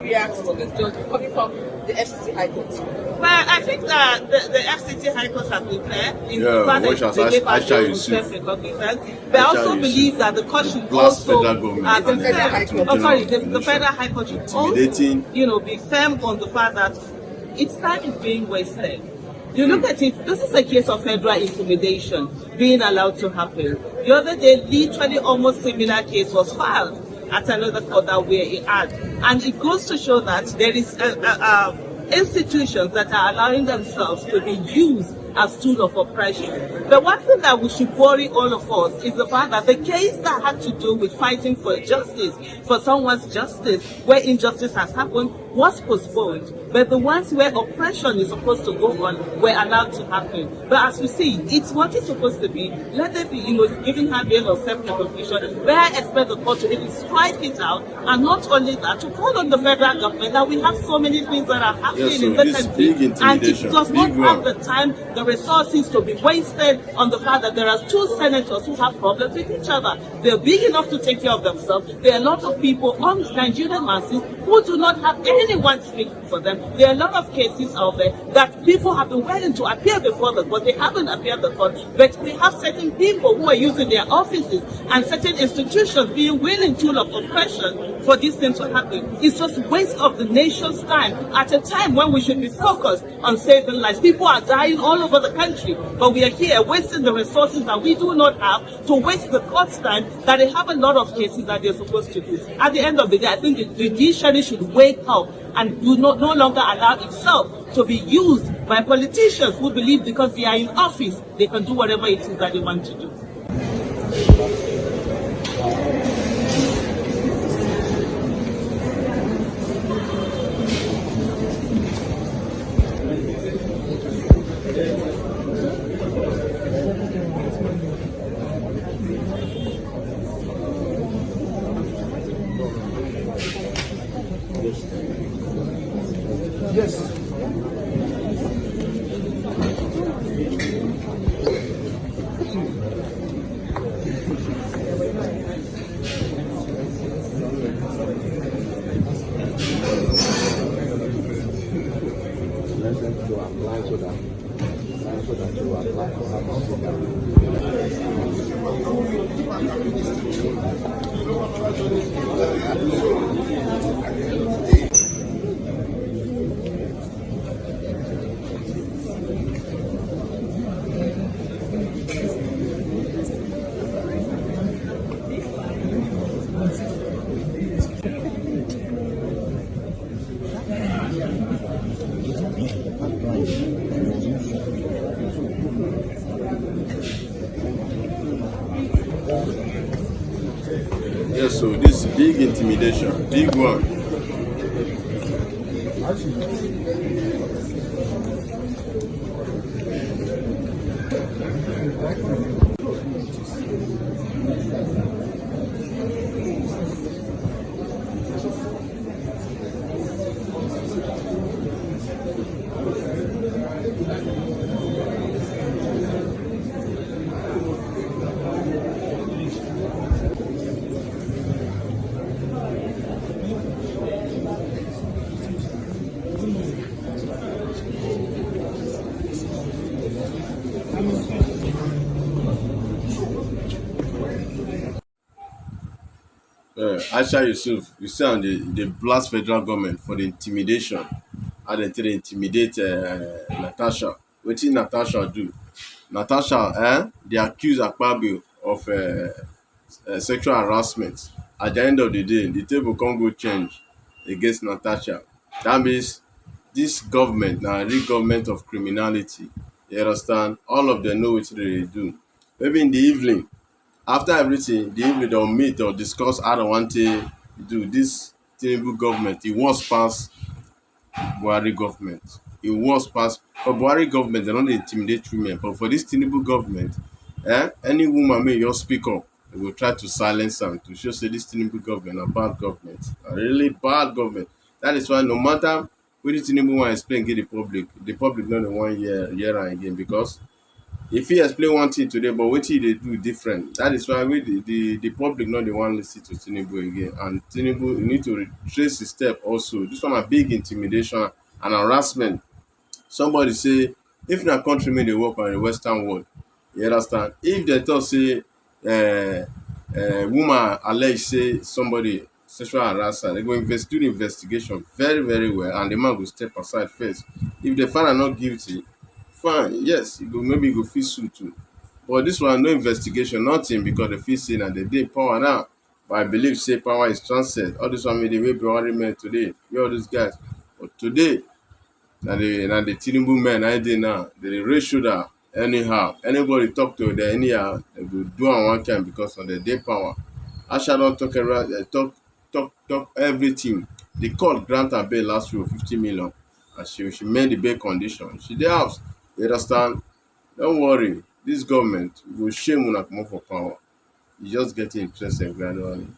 react to this judgment coming from the FCC High Court? Well, I think that the FCC High Court has been clear in Yeah, fact which that has they gave us Aisha their Yesufu. self-recognizance. But I also Aisha believe Yesufu. that the court should Plus also federal government. be The Federal High firm. Court. The Federal High Court should also, Intimidating. be firm on the fact that its time is being wasted. You look at it, this is a case of federal intimidation being allowed to happen. The other day, literally almost similar case was filed at another court that where it had. And it goes to show that there is institutions that are allowing themselves to be used as tool of oppression. The one thing that we should worry all of us is the fact that the case that had to do with fighting for justice, for someone's justice, where injustice has happened, was postponed. But the ones where oppression is supposed to go on were allowed to happen. But as we see, it's what it's supposed to be. Let them be, giving her bail of self-recognition, where I expect the court to even strike it out, and not only that, to call on the federal government that we have so many things that are happening in the country, and it does not have the time, the resources to be wasted on the fact that there are two senators who have problems with each other. They're big enough to take care of themselves. There are a lot of people on Nigerian masses who do not have anyone speaking for them. There are a lot of cases out there that people have been willing to appear before the court. They haven't appeared before the court, but we have certain people who are using their offices and certain institutions being willing tool of oppression for this thing to happen. It's just waste of the nation's time at a time when we should be focused on saving lives. People are dying all over the country, but we are here wasting the resources that we do not have to waste the court's time that they have a lot of cases that they're supposed to do. At the end of the day, I think the judiciary should wake up and no longer allow itself to be used by politicians who believe because they are in office, they can do whatever it is that they want to do. Yes. Yes, so this big intimidation, big one. Aisha Yesufu, you see, on the blast federal government for the intimidation, and they intimidate Natasha. Wetin Natasha do? Natasha, they accuse Akpabio of sexual harassment. At the end of the day, the table can't go change against Natasha. That means this government now real government of criminality. You understand? All of them know what they do. Maybe in the evening, after everything, the evening they'll meet or discuss how they want to do this Tinubu government. It was past Buhari government. It was past for Buhari government, they don't intimidate women. But for this Tinubu government, any woman may just speak up. They will try to silence them to show say this Tinubu government a bad government. A really bad government. That is why no matter what the Tinubu want to explain give the public not the one year and again because If he explain one thing today, but wetin he dey do different. That is why we the public no dey wan lis ten to Tinubu again. And Tinubu, you need to retrace his step also. This one na big intimidation and harassment. Somebody say if na country wey dey work on the western world, you understand, if dem talk say woman allege say somebody sexual harass her, dem go do the investigation very very well, and the man go step aside first. If dem find am not guilty, fine, yes, maybe e go fit sue too. But this one, no investigation, nothing, because dem fit say na dem dey power now. But I believe say power is transcend. All this one wey dey wey Buhari men today, wey all these guys. But today, na the Tinubu men na dey now. They dey raise shoulder anyhow. Anybody talk to them anyhow, dem go do am one kind because of the dey power. Aisha don talk everything. The court grant her bail last week of 50 million, and she made the bail condition. She dey house. You understand? Don't worry. This government go shame una comot for power. You just get interested gradually.